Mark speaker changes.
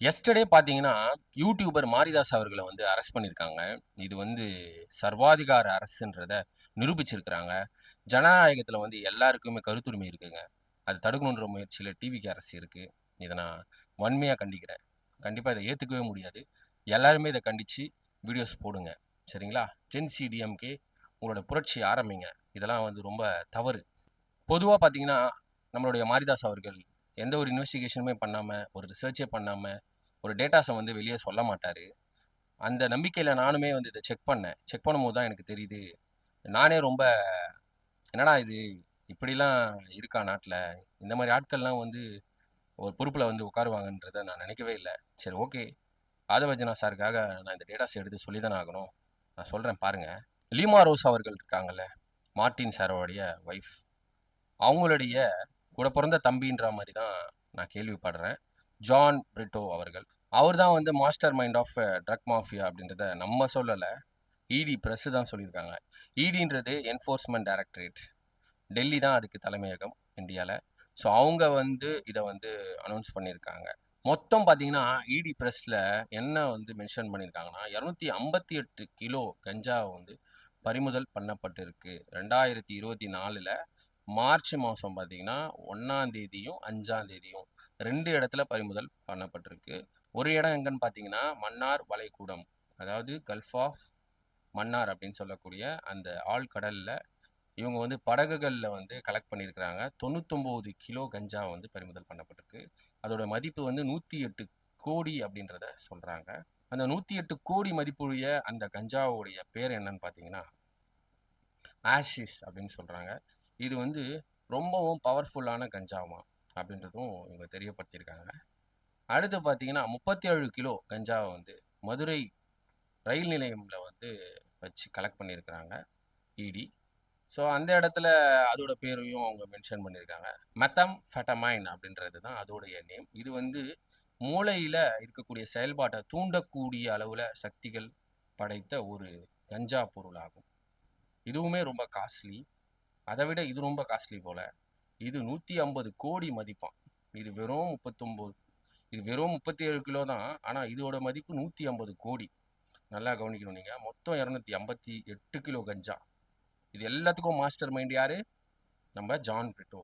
Speaker 1: Yesterday பார்த்தீங்கன்னா, YouTuber Maridhas அவர்கள வந்து அரெஸ்ட் பண்ணியிருக்காங்க. இது வந்து சர்வாதிகார அரசுன்றத நிரூபிச்சிருக்கிறாங்க. ஜனநாயகத்தில வந்து எல்லாருக்குமே கருத்துரிமை இருக்குங்க. அத தடுக்கணுன்ற முயற்சியில டிவிகே அரசு இருக்கு. இத நான் வன்மையா கண்டிக்கிறேன். கண்டிப்பா இத ஏத்துக்கவே முடியாது. எல்லாருமே இத கண்டிச்சு வீடியோஸ் போடுங்க. சரிங்களா? ஜென்சி டிஎம்கே உங்களோட புரட்சி ஆரம்பிங்க. இதெல்லாம் வந்து ரொம்ப தவறு. பொதுவா பார்த்தீங்கன்னா, நம்மளுடைய மாரிதாஸ் அவர்கள் எந்த ஒரு இன்வெஸ்டிகேஷனுமே பண்ணாம, ஒரு ரிசர்ச்சே பண்ணாம, ஒரு டேட்டாஸ வந்து வெளிய சொல்ல மாட்டாரு. அந்த நம்பிக்கையில நானுமே வந்து இத செக் பண்ணேன். செக் பண்ணும்போது தான் எனக்கு தெரியுது. நானே ரொம்ப என்னடா இது! இப்படிலாம் இருக்கா நாட்ல? இந்த மாரி ஆட்கள்லாம் வந்து ஒரு பொறுப்புல வந்து உட்காருவாங்கன்றத நான் நினைக்கவே இல்ல. சரி ஓகே. ஆதவர்ஜுனா சாருக்காக நான் இந்த டேட்டாஸ எடுத்து சொல்லி தானே ஆகணும். நான் சொல்றேன் பாருங்க. லீமா ரோஸ் அவர்கள் இருக்காங்கல்ல, மார்ட்டின் சாரோடைய வைஃப். அவங்களுடைய கூட பொறந்த தம்பின்ற மாரி தான் நான் கேள்விப்படுறேன். ஜான் பிரிட்டோ அவர்கள். அவர் தான் வந்து mastermind of drug mafia அப்படின்றத நம்ம சொல்லல. இடி பிரஸ் தான் சொல்லியிருக்காங்க. இடின்றது என்ஃபோர்ஸ்மென்ட் டைரக்டரேட். டெல்லி தான் அதுக்கு தலைமையகம் இந்தியால. ஸோ அவங்க வந்து இத வந்து அனௌன்ஸ் பண்ணியிருக்காங்க. மொத்தம் பார்த்தீங்கன்னா, இடி பிரஸ்ல என்ன வந்து மென்ஷன் பண்ணியிருக்காங்கன்னா, 258 கிலோ கஞ்சா வந்து பறிமுதல் பண்ணப்பட்டிருக்கு. 2024ல மார்ச் மாசம் பார்த்தீங்கன்னா, 1ஆம் தேதியும், 5ஆம் தேதியும் 2 இடத்துல பறிமுதல் பண்ணப்பட்டிருக்கு. ஒரு இடம் எங்கன்னு பார்த்தீங்கன்னா, மன்னார் வளைகுடம். அதாவது கல்ஃப் ஆஃப் மன்னார் அப்படின்னு சொல்லக்கூடிய அந்த ஆழ்கடல்ல இவங்க வந்து படகுகள்ல வந்து கலெக்ட் பண்ணியிருக்கிறாங்க. 99 கிலோ கஞ்சா வந்து பறிமுதல் பண்ணப்பட்டிருக்கு. அதோட மதிப்பு வந்து 108 கோடி அப்படின்றத சொல்றாங்க. அந்த 108 கோடி மதிப்புடைய அந்த கஞ்சாவுடைய பேர் என்னன்னு பார்த்தீங்கன்னா, ஆஷிஷ் அப்படின்னு சொல்றாங்க. இது வந்து ரொம்பவும் பவர்ஃபுல்லான கஞ்சாவாம் அப்படின்றதும் இவங்க தெரியப்படுத்தியிருக்காங்க. அடுத்து பார்த்தீங்கன்னா, 37 கிலோ கஞ்சாவ வந்து மதுரை ரயில் நிலையம்ல வந்து வச்சு கலெக்ட் பண்ணியிருக்கிறாங்க இடி. ஸோ அந்த இடத்துல அதோட பேரையும் அவங்க மென்ஷன் பண்ணியிருக்காங்க. மெத்தம்ஃபெட்டமைன் அப்படின்றது தான் அதோடைய நேம். இது வந்து மூளையில இருக்கக்கூடிய செயல்பாட்ட தூண்டக்கூடிய அளவுல சக்திகள் படைத்த ஒரு கஞ்சா பொருளாகும். இதுவுமே ரொம்ப காஸ்ட்லி. அத விட இது ரொம்ப காஸ்ட்லி போல. இது 150 கோடி மதிப்பாம். இது வெறும் 39 இது வெறும் 37 கிலோ தான். ஆனா இதோட மதிப்பு 150 கோடி. நல்லா கவனிக்கணும் நீங்க. மொத்தம் 258 கிலோ கஞ்சா. இது எல்லாத்துக்கும் மாஸ்டர் மைண்ட் யாரு? நம்ம ஜான் பிரிட்டோ.